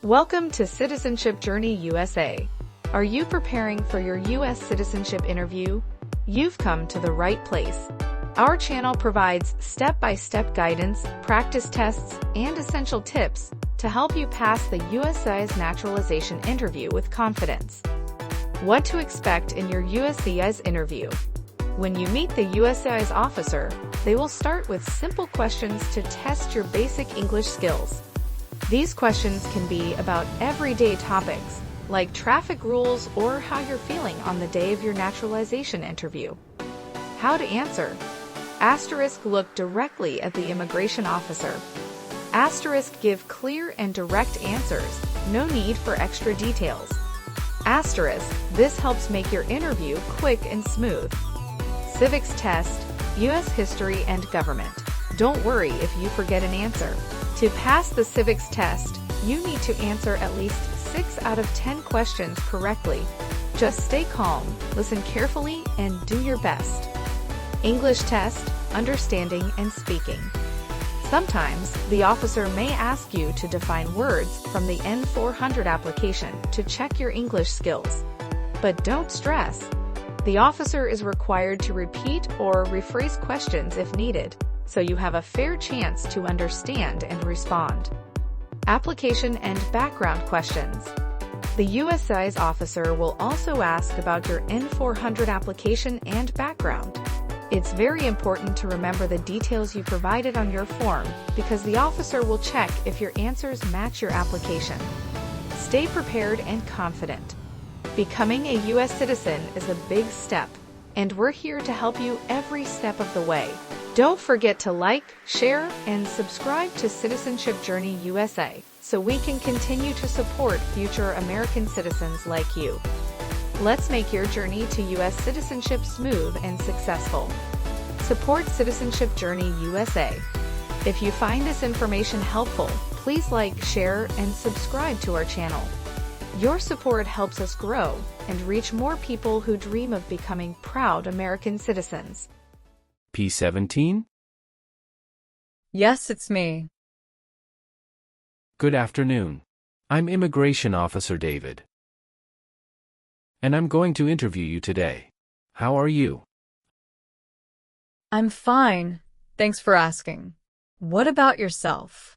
Welcome to Citizenship Journey USA. Are you preparing for your U.S. citizenship interview? You've come to the right place. Our channel provides step-by-step guidance, practice tests, and essential tips to help you pass the USCIS naturalization interview with confidence. What to expect in your USCIS interview. When you meet the USCIS officer, they will start with simple questions to test your basic English skills. These questions can be about everyday topics, like traffic rules or how you're feeling on the day of your naturalization interview. How to answer. Asterisk, look directly at the immigration officer. Asterisk, give clear and direct answers, no need for extra details. Asterisk, this helps make your interview quick and smooth. Civics test, U.S. history and government. Don't worry if you forget an answer. To pass the civics test, you need to answer at least 6 out of 10 questions correctly. Just stay calm, listen carefully, and do your best. English test, understanding and speaking. Sometimes, the officer may ask you to define words from the N400 application to check your English skills. But don't stress. The officer is required to repeat or rephrase questions if needed, so you have a fair chance to understand and respond. Application and background questions. The USCIS officer will also ask about your N400 application and background. It's very important to remember the details you provided on your form because the officer will check if your answers match your application. Stay prepared and confident. Becoming a U.S. citizen is a big step, and we're here to help you every step of the way. Don't forget to like, share, and subscribe to Citizenship Journey USA so we can continue to support future American citizens like you. Let's make your journey to U.S. citizenship smooth and successful. Support Citizenship Journey USA. If you find this information helpful, please like, share, and subscribe to our channel. Your support helps us grow and reach more people who dream of becoming proud American citizens. P17? Yes, it's me. Good afternoon. I'm Immigration Officer David. And I'm going to interview you today. How are you? I'm fine. Thanks for asking. What about yourself?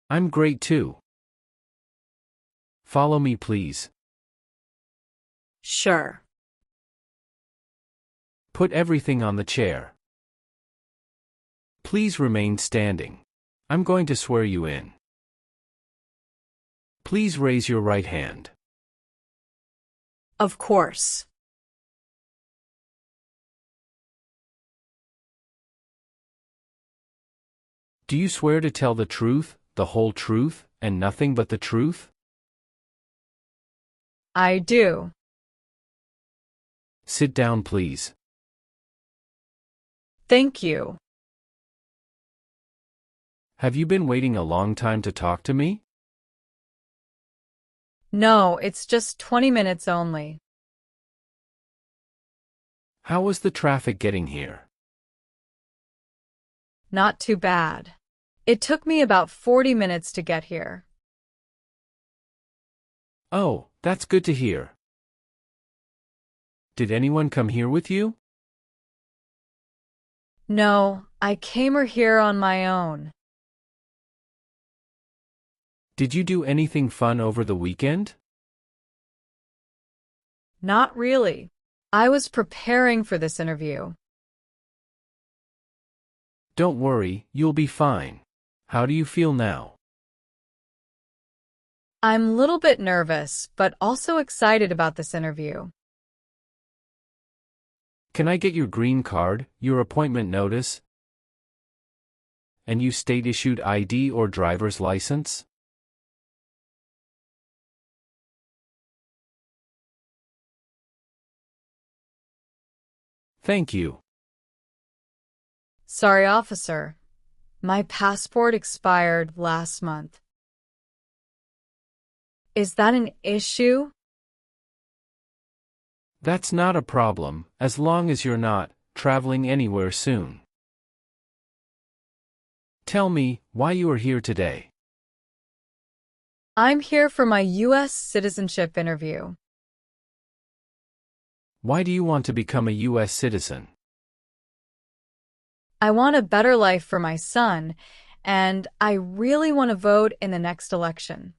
I'm great too. Follow me, please. Sure. Put everything on the chair. Please remain standing. I'm going to swear you in. Please raise your right hand. Of course. Do you swear to tell the truth, the whole truth, and nothing but the truth? I do. Sit down, please. Thank you. Have you been waiting a long time to talk to me? No, it's just 20 minutes only. How was the traffic getting here? Not too bad. It took me about 40 minutes to get here. Oh, that's good to hear. Did anyone come here with you? No, I came here on my own. Did you do anything fun over the weekend? Not really. I was preparing for this interview. Don't worry, you'll be fine. How do you feel now? I'm a little bit nervous, but also excited about this interview. Can I get your green card, your appointment notice, and your state-issued ID or driver's license? Thank you. Sorry, officer. My passport expired last month. Is that an issue? That's not a problem, as long as you're not traveling anywhere soon. Tell me why you are here today. I'm here for my U.S. citizenship interview. Why do you want to become a U.S. citizen? I want a better life for my son, and I really want to vote in the next election.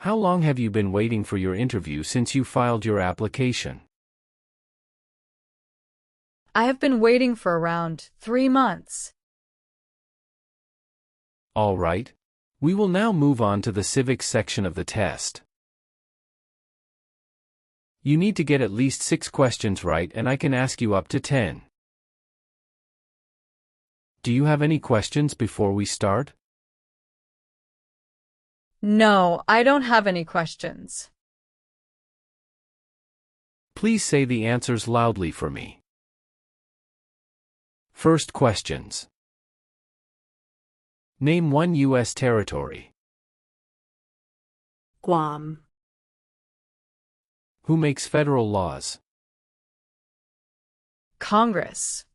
How long have you been waiting for your interview since you filed your application? I have been waiting for around 3 months. All right. We will now move on to the civics section of the test. You need to get at least 6 questions right, and I can ask you up to 10. Do you have any questions before we start? No, I don't have any questions. Please say the answers loudly for me. First questions. Name one U.S. territory. Guam, Who makes federal laws? Congress.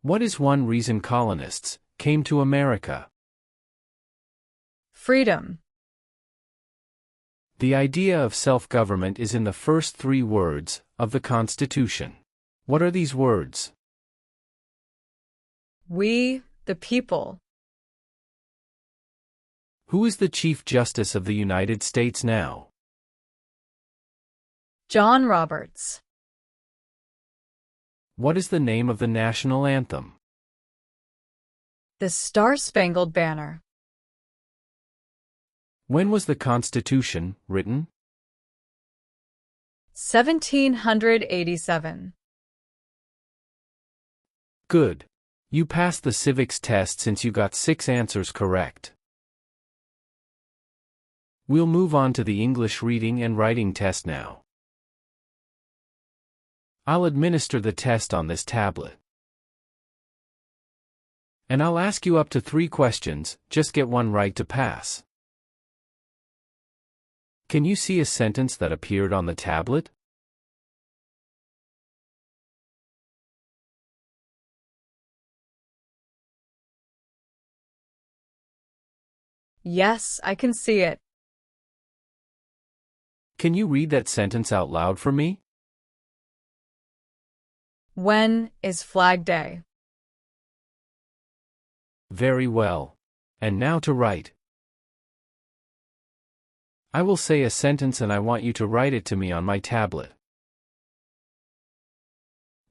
What is one reason colonists came to America? Freedom. The idea of self-government is in the first 3 words of the Constitution. What are these words? We, the people. Who is the Chief Justice of the United States now? John Roberts. What is the name of the national anthem? The Star-Spangled Banner. When was the Constitution written? 1787. Good. You passed the civics test since you got 6 answers correct. We'll move on to the English reading and writing test now. I'll administer the test on this tablet. And I'll ask you up to 3 questions, just get one right to pass. Can you see a sentence that appeared on the tablet? Yes, I can see it. Can you read that sentence out loud for me? When is Flag Day? Very well. And now to write. I will say a sentence and I want you to write it to me on my tablet.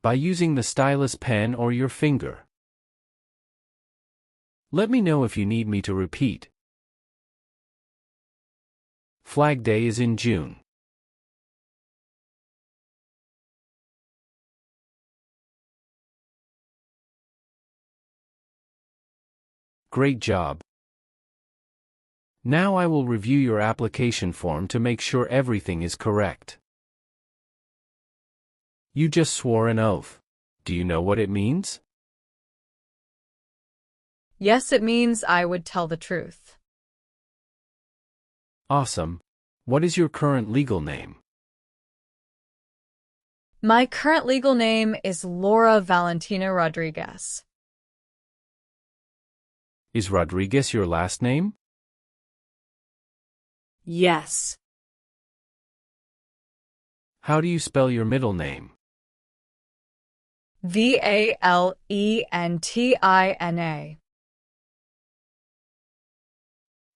By using the stylus pen or your finger. Let me know if you need me to repeat. Flag Day is in June. Great job. Now I will review your application form to make sure everything is correct. You just swore an oath. Do you know what it means? Yes, it means I would tell the truth. Awesome. What is your current legal name? My current legal name is Laura Valentina Rodriguez. Is Rodriguez your last name? yes, How do you spell your middle name? Valentina.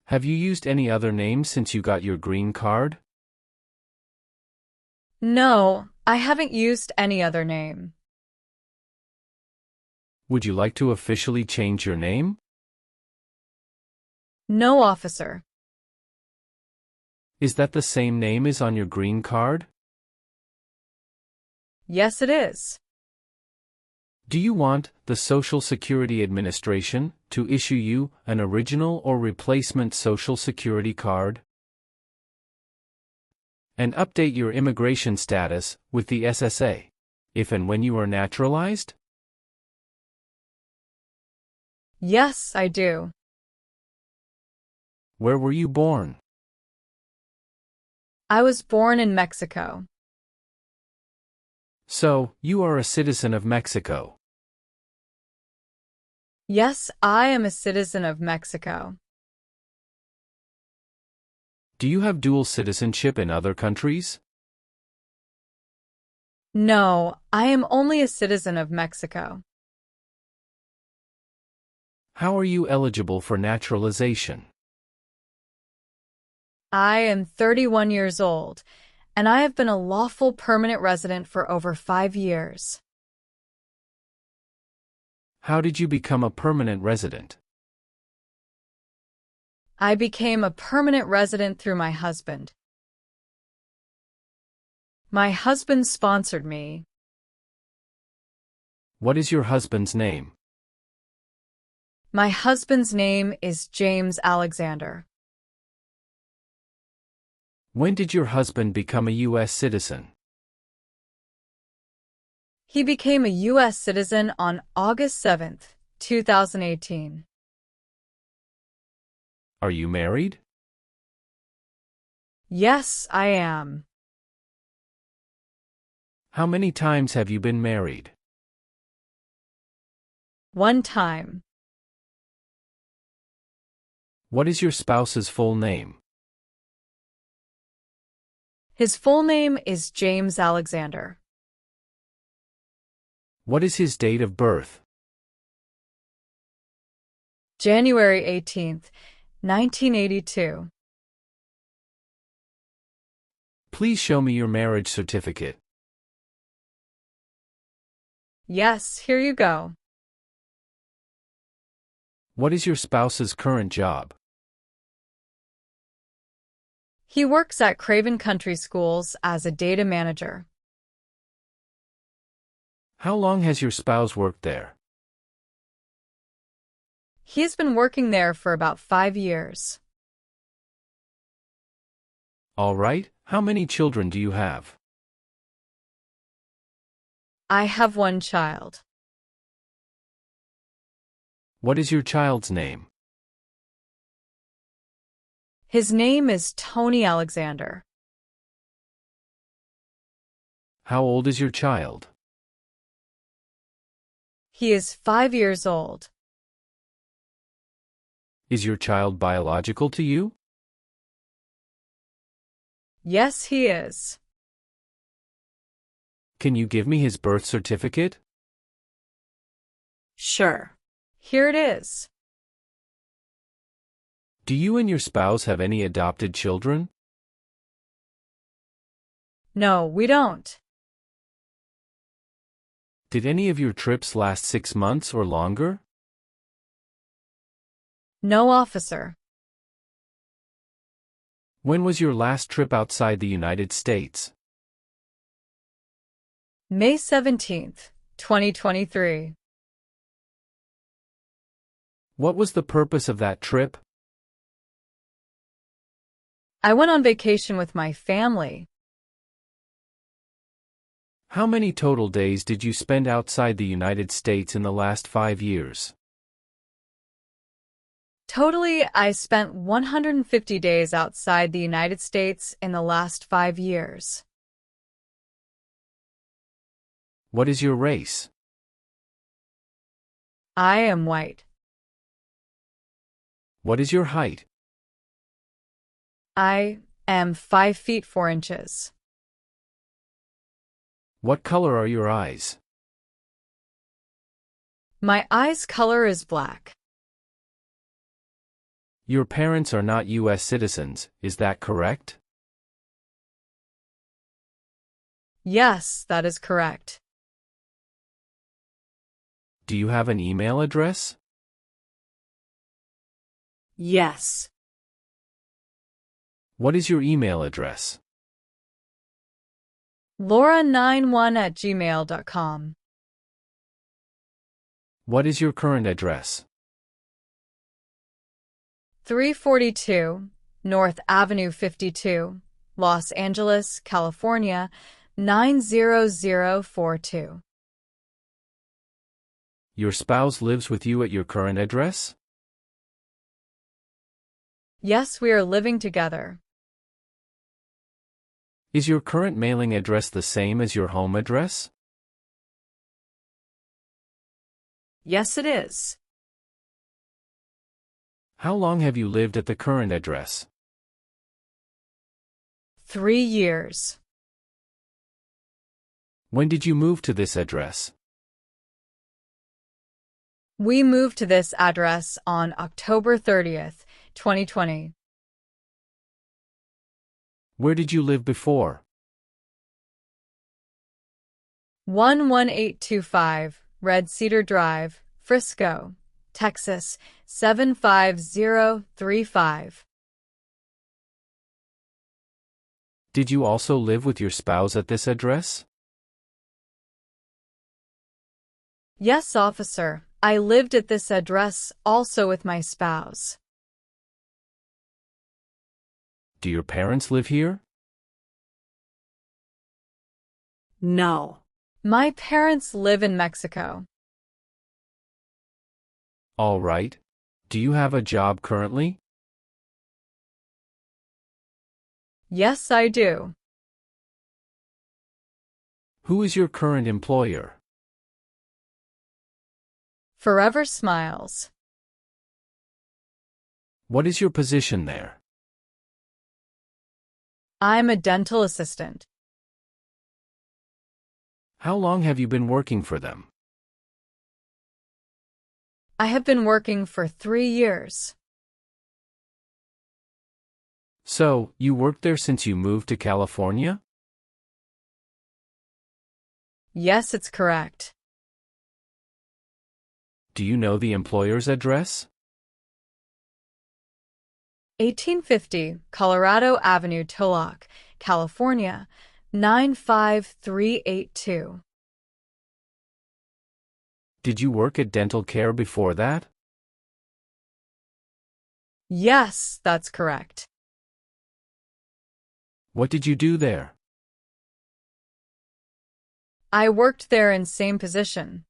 Have you used any other names since you got your green card? No, I haven't used any other name. Would you like to officially change your name? No, officer. Is that the same name as on your green card? Yes, it is. Do you want the Social Security Administration to issue you an original or replacement Social Security card? And update your immigration status with the SSA, if and when you are naturalized? Yes, I do. Where were you born? I was born in Mexico. So, you are a citizen of Mexico. Yes, I am a citizen of Mexico. Do you have dual citizenship in other countries? No, I am only a citizen of Mexico. How are you eligible for naturalization? I am 31 years old, and I have been a lawful permanent resident for over 5 years. How did you become a permanent resident? I became a permanent resident through my husband. My husband sponsored me. What is your husband's name? My husband's name is James Alexander. When did your husband become a U.S. citizen? He became a U.S. citizen on August 7, 2018. Are you married? Yes, I am. How many times have you been married? 1 time. What is your spouse's full name? His full name is James Alexander. What is his date of birth? January 18, 1982. Please show me your marriage certificate. Yes, here you go. What is your spouse's current job? He works at Craven Country Schools as a data manager. How long has your spouse worked there? He has been working there for about 5 years. All right, how many children do you have? I have 1 child. What is your child's name? His name is Tony Alexander. How old is your child? He is 5 years old. Is your child biological to you? Yes, he is. Can you give me his birth certificate? Sure. Here it is. Do you and your spouse have any adopted children? No, we don't. Did any of your trips last 6 months or longer? No, officer. When was your last trip outside the United States? May 17, 2023. What was the purpose of that trip? I went on vacation with my family. How many total days did you spend outside the United States in the last 5 years? Totally, I spent 150 days outside the United States in the last 5 years. What is your race? I am white. What is your height? I am 5 feet 4 inches. What color are your eyes? My eyes' color is black. Your parents are not U.S. citizens, is that correct? Yes, that is correct. Do you have an email address? Yes. What is your email address? Laura91@gmail.com. What is your current address? 342 North Avenue 52, Los Angeles, California, 90042. Your spouse lives with you at your current address? Yes, we are living together. Is your current mailing address the same as your home address? Yes, it is. How long have you lived at the current address? 3 years. When did you move to this address? We moved to this address on October 30th, 2020. Where did you live before? 11825 Red Cedar Drive, Frisco, Texas 75035. Did you also live with your spouse at this address? Yes, officer. I lived at this address also with my spouse. Do your parents live here? No. My parents live in Mexico. All right. Do you have a job currently? Yes, I do. Who is your current employer? Forever Smiles. What is your position there? I'm a dental assistant. How long have you been working for them? I have been working for 3 years. So, you worked there since you moved to California? Yes, it's correct. Do you know the employer's address? 1850 Colorado Avenue, Tulloch, California 95382. Did you work at dental care before that? Yes, that's correct. What did you do there? I worked there in same position.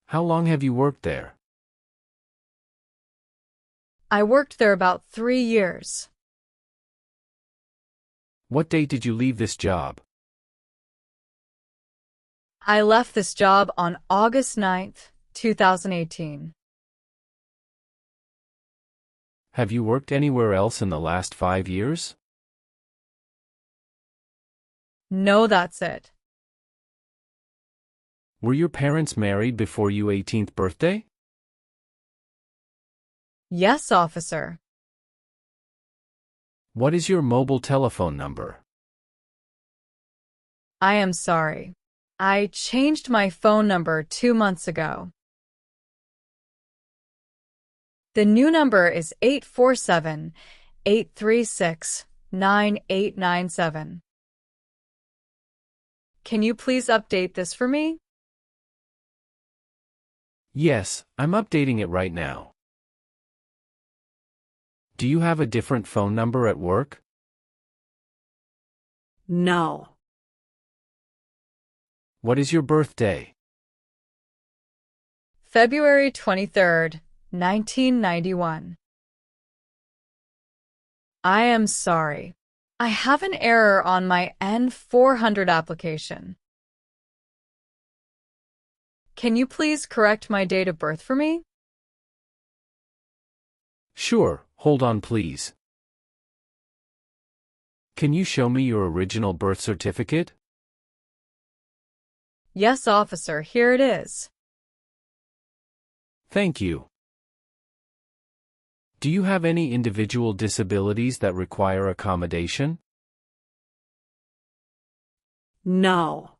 How long have you worked there? I worked there about 3 years. What date did you leave this job? I left this job on August 9th, 2018. Have you worked anywhere else in the last 5 years? No, that's it. Were your parents married before your 18th birthday? Yes, officer. What is your mobile telephone number? I am sorry. I changed my phone number 2 months ago. The new number is 847-836-9897. Can you please update this for me? Yes, I'm updating it right now. Do you have a different phone number at work? No. What is your birthday? February 23rd, 1991. I am sorry. I have an error on my N400 application. Can you please correct my date of birth for me? Sure, hold on please. Can you show me your original birth certificate? Yes, officer, here it is. Thank you. Do you have any individual disabilities that require accommodation? No.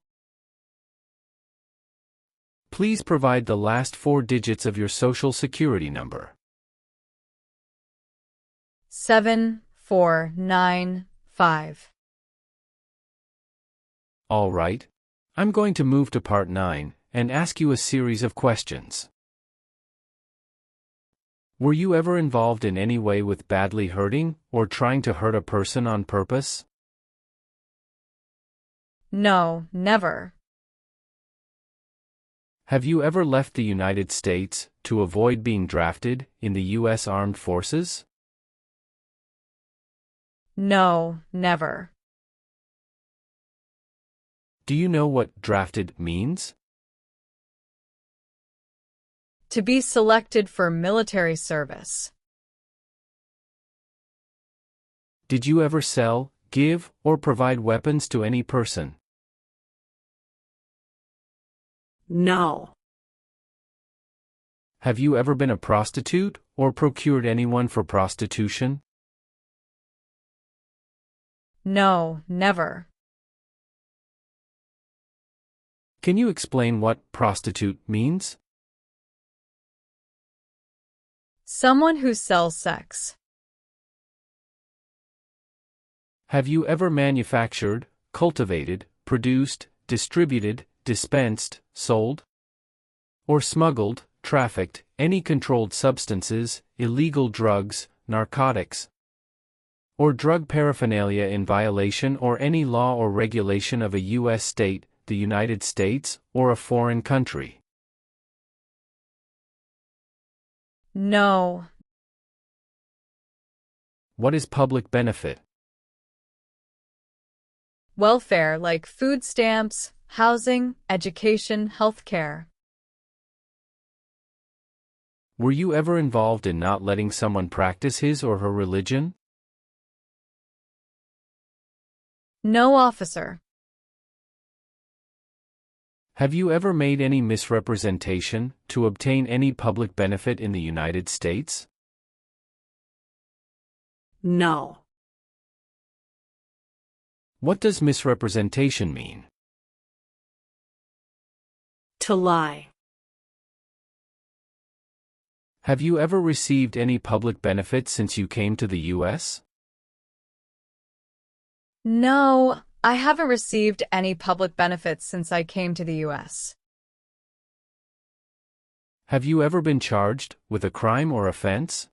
Please provide the last 4 digits of your social security number. 7495. All right. I'm going to move to Part 9 and ask you a series of questions. Were you ever involved in any way with badly hurting or trying to hurt a person on purpose? No, never. Have you ever left the United States to avoid being drafted in the U.S. Armed Forces? No, never. Do you know what drafted means? To be selected for military service. Did you ever sell, give, or provide weapons to any person? No. Have you ever been a prostitute, or procured anyone for prostitution? No, never. Can you explain what prostitute means? Someone who sells sex. Have you ever manufactured, cultivated, produced, distributed, dispensed, sold, or smuggled, trafficked, any controlled substances, illegal drugs, narcotics, or drug paraphernalia in violation or any law or regulation of a U.S. state, the United States, or a foreign country? No. What is public benefit? Welfare like food stamps, housing, education, healthcare. Were you ever involved in not letting someone practice his or her religion? No, officer. Have you ever made any misrepresentation to obtain any public benefit in the United States? No. What does misrepresentation mean? To lie. Have you ever received any public benefit since you came to the U.S.? No, I haven't received any public benefits since I came to the U.S. Have you ever been charged with a crime or offense?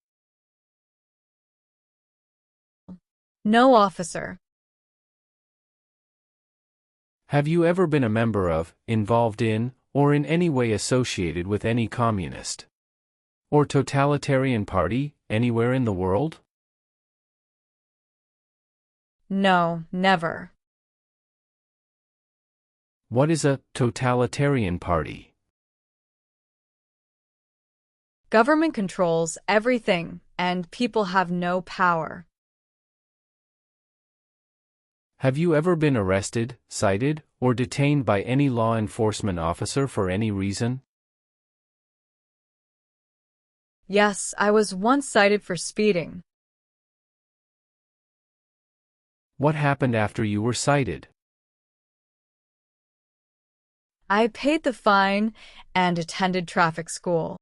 No, officer. Have you ever been a member of, involved in, or in any way associated with any communist or totalitarian party anywhere in the world? No, never. What is a totalitarian party? Government controls everything, and people have no power. Have you ever been arrested, cited, or detained by any law enforcement officer for any reason? Yes, I was once cited for speeding. What happened after you were cited? I paid the fine and attended traffic school.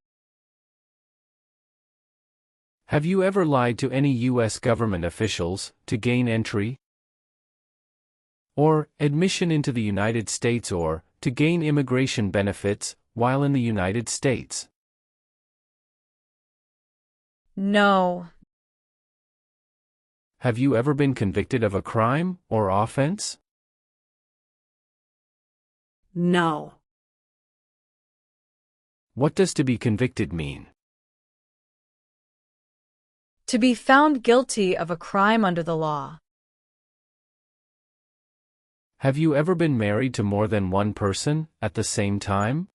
Have you ever lied to any U.S. government officials to gain entry or admission into the United States or to gain immigration benefits while in the United States? No. Have you ever been convicted of a crime or offense? No. What does to be convicted mean? To be found guilty of a crime under the law. Have you ever been married to more than one person at the same time?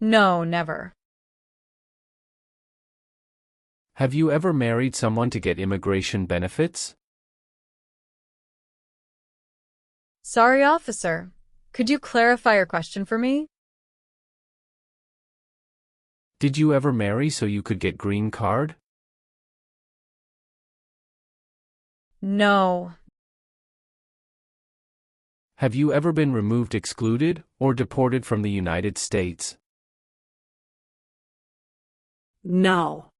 No, never. Have you ever married someone to get immigration benefits? Sorry, officer. Could you clarify your question for me? Did you ever marry so you could get green card? No. Have you ever been removed, excluded, or deported from the United States? No.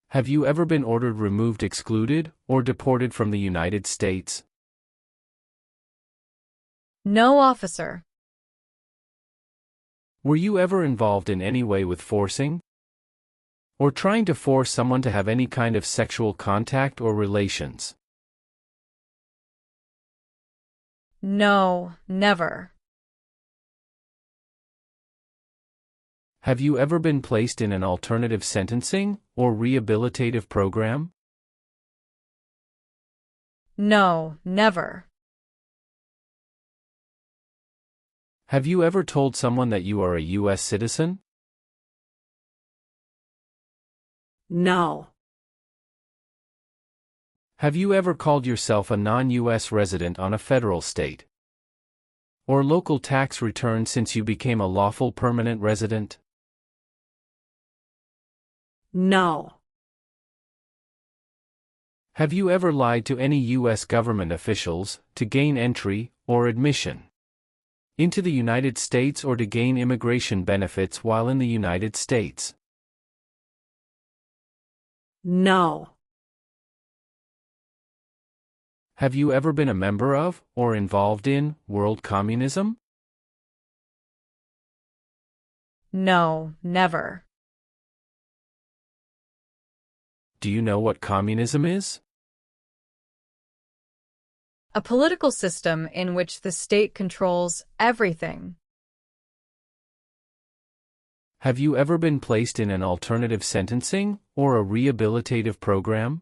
Have you ever been ordered removed, excluded, or deported from the United States? No, officer. Were you ever involved in any way with forcing or trying to force someone to have any kind of sexual contact or relations? No, never. Have you ever been placed in an alternative sentencing or rehabilitative program? No, never. Have you ever told someone that you are a U.S. citizen? No. Have you ever called yourself a non-U.S. resident on a federal, state, or local tax return since you became a lawful permanent resident? No. Have you ever lied to any U.S. government officials to gain entry or admission into the United States or to gain immigration benefits while in the United States? No. Have you ever been a member of, or involved in, world communism? No, never. Do you know what communism is? A political system in which the state controls everything. Have you ever been placed in an alternative sentencing or a rehabilitative program?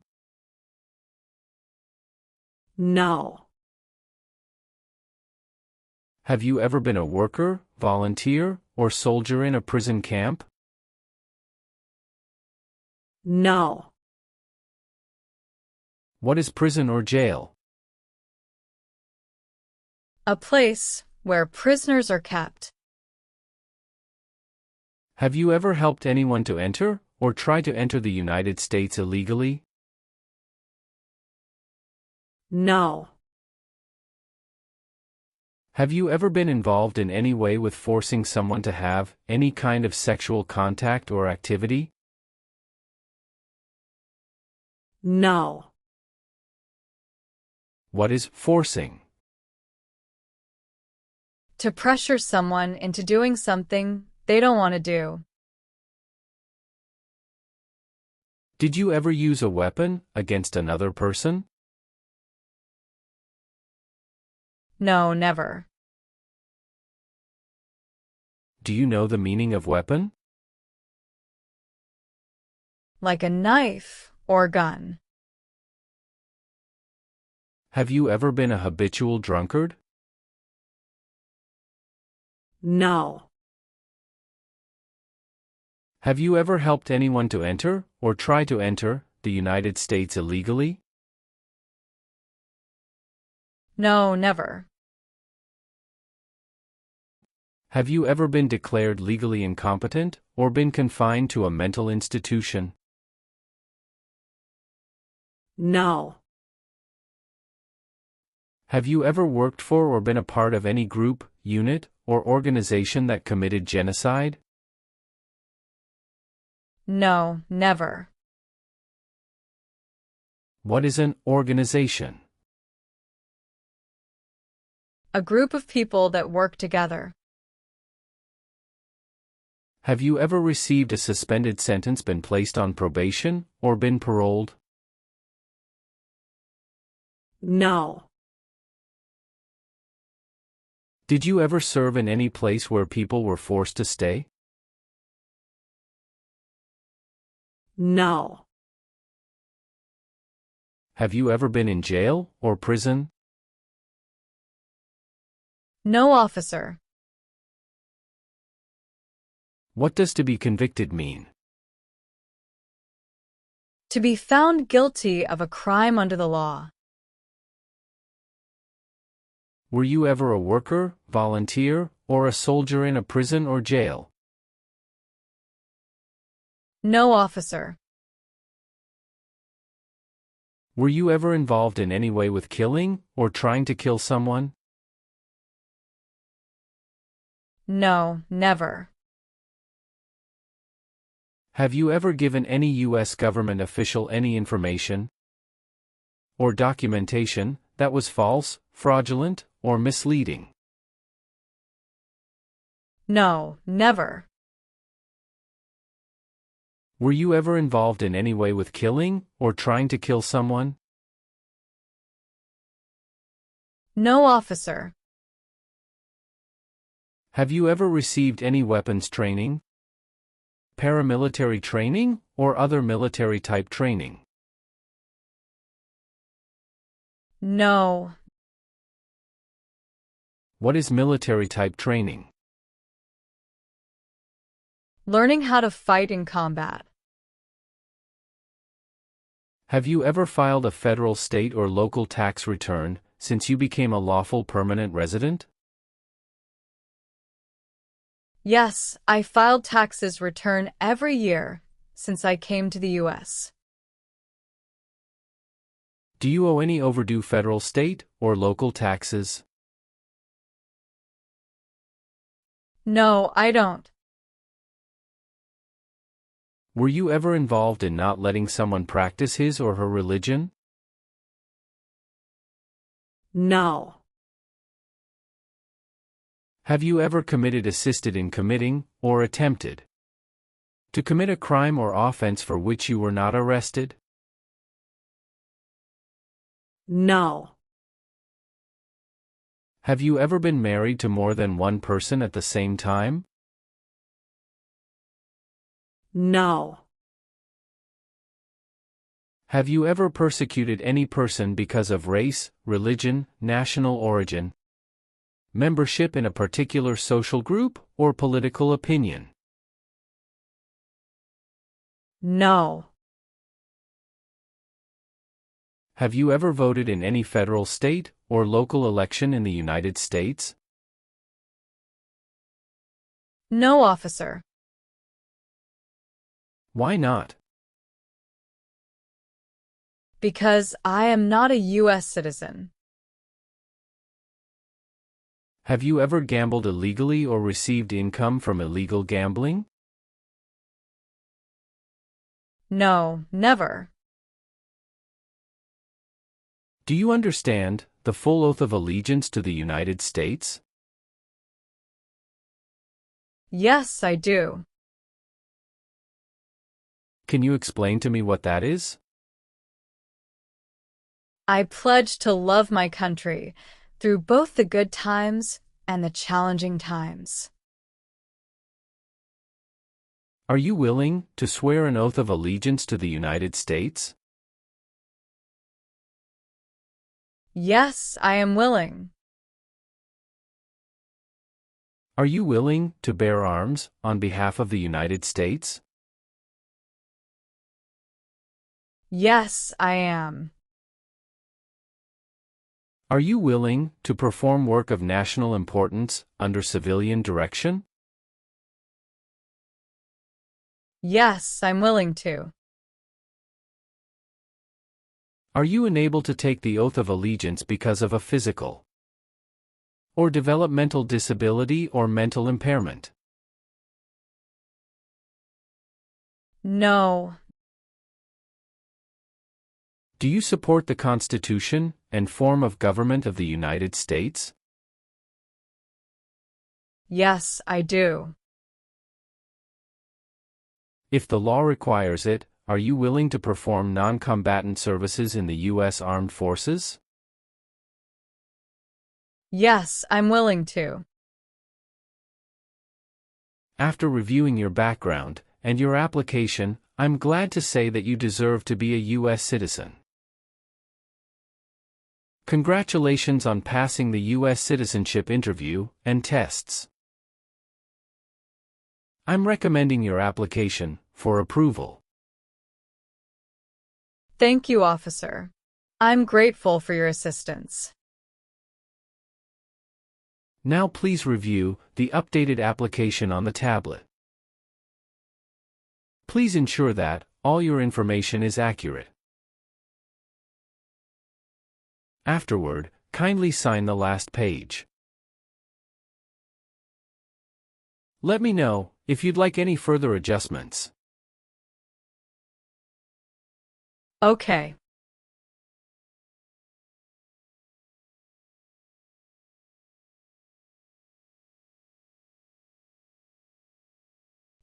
No. Have you ever been a worker, volunteer, or soldier in a prison camp? No. What is prison or jail? A place where prisoners are kept. Have you ever helped anyone to enter, or try to enter the United States illegally? No. Have you ever been involved in any way with forcing someone to have any kind of sexual contact or activity? No. What is forcing? To pressure someone into doing something they don't want to do. Did you ever use a weapon against another person? No, never. Do you know the meaning of weapon? Like a knife or gun. Have you ever been a habitual drunkard? No. Have you ever helped anyone to enter, or try to enter, the United States illegally? No, never. Have you ever been declared legally incompetent, or been confined to a mental institution? No. Have you ever worked for or been a part of any group, unit, or organization that committed genocide? No, never. What is an organization? A group of people that work together. Have you ever received a suspended sentence, been placed on probation, or been paroled? No. Did you ever serve in any place where people were forced to stay? No. Have you ever been in jail or prison? No, officer. What does to be convicted mean? To be found guilty of a crime under the law. Were you ever a worker, volunteer, or a soldier in a prison or jail? No, officer. Were you ever involved in any way with killing, or trying to kill someone? No, never. Have you ever given any U.S. government official any information or documentation that was false, fraudulent, or misleading? No, never. Were you ever involved in any way with killing, or trying to kill someone? No, officer. Have you ever received any weapons training, paramilitary training, or other military-type training? No. What is military-type training? Learning how to fight in combat. Have you ever filed a federal, state, or local tax return since you became a lawful permanent resident? Yes, I filed taxes return every year since I came to the U.S. Do you owe any overdue federal, state, or local taxes? No, I don't. Were you ever involved in not letting someone practice his or her religion? No. Have you ever assisted in committing, or attempted to commit a crime or offense for which you were not arrested? No. Have you ever been married to more than one person at the same time? No. Have you ever persecuted any person because of race, religion, national origin, membership in a particular social group, or political opinion? No. Have you ever voted in any federal, state, or local election in the United States? No, officer. Why not? Because I am not a U.S. citizen. Have you ever gambled illegally or received income from illegal gambling? No, never. Do you understand the full oath of allegiance to the United States? Yes, I do. Can you explain to me what that is? I pledge to love my country through both the good times and the challenging times. Are you willing to swear an oath of allegiance to the United States? Yes, I am willing. Are you willing to bear arms on behalf of the United States? Yes, I am. Are you willing to perform work of national importance under civilian direction? Yes, I'm willing to. Are you unable to take the oath of allegiance because of a physical or developmental disability or mental impairment? No. Do you support the Constitution and form of government of the United States? Yes, I do. If the law requires it, are you willing to perform non-combatant services in the U.S. Armed Forces? Yes, I'm willing to. After reviewing your background and your application, I'm glad to say that you deserve to be a U.S. citizen. Congratulations on passing the U.S. citizenship interview and tests. I'm recommending your application for approval. Thank you, officer. I'm grateful for your assistance. Now please review the updated application on the tablet. Please ensure that all your information is accurate. Afterward, kindly sign the last page. Let me know if you'd like any further adjustments. Okay.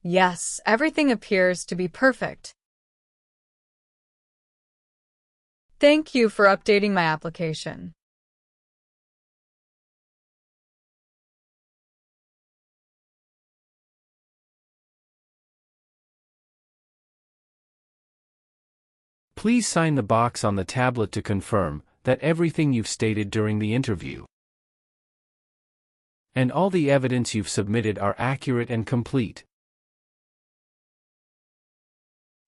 Yes, everything appears to be perfect. Thank you for updating my application. Please sign the box on the tablet to confirm that everything you've stated during the interview and all the evidence you've submitted are accurate and complete.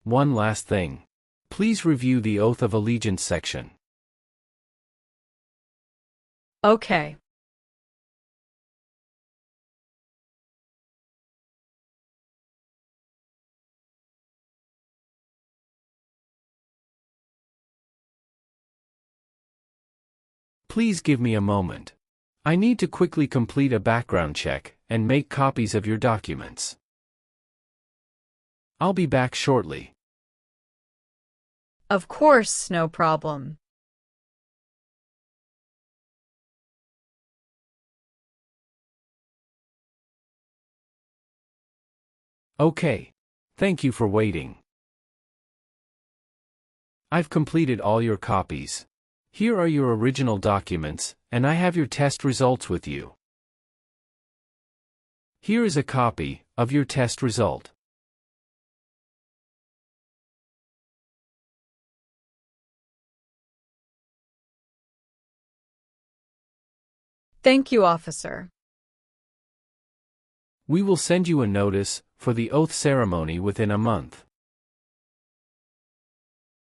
One last thing. Please review the Oath of Allegiance section. Okay. Please give me a moment. I need to quickly complete a background check and make copies of your documents. I'll be back shortly. Of course, no problem. Okay. Thank you for waiting. I've completed all your copies. Here are your original documents, and I have your test results with you. Here is a copy of your test result. Thank you, officer. We will send you a notice for the oath ceremony within a month.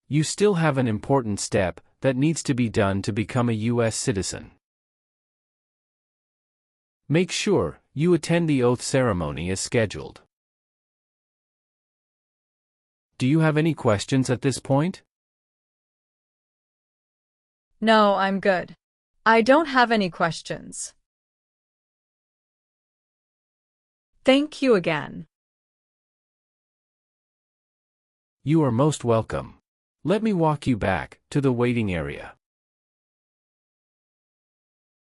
You still have an important step that needs to be done to become a U.S. citizen. Make sure you attend the oath ceremony as scheduled. Do you have any questions at this point? No, I'm good. I don't have any questions. Thank you again. You are most welcome. Let me walk you back to the waiting area.